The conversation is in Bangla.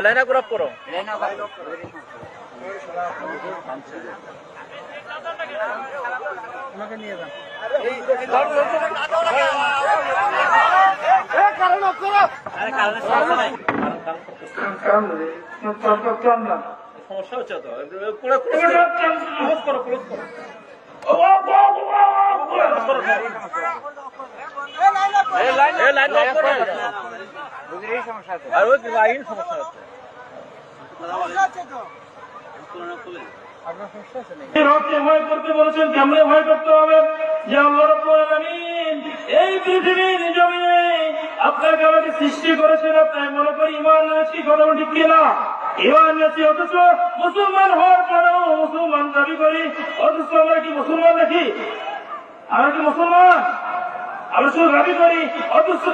লাইন আপ করো। আমাকে নিয়ে যান। সমস্যা হচ্ছে তো ক্লোজ করো। ভয় করতে বলেছেন, কেমনে ভয় করতে হবে? যে আল্লাহ রাব্বুল আলামিন এই পৃথিবীর জমিনে আপনাকে আমাকে সৃষ্টি করেছেন, আপনার মনে করি ইমান এনেছি, কথা ঠিক কিনা? ইমান এনেছি, অথচ মুসলমান হওয়ার পরেও মুসলমান দাবি করি, অথচ আমরা কি মুসলমান নাকি? আমরা কি মুসলমান? আমরা শুধু দাবি করি, অথচ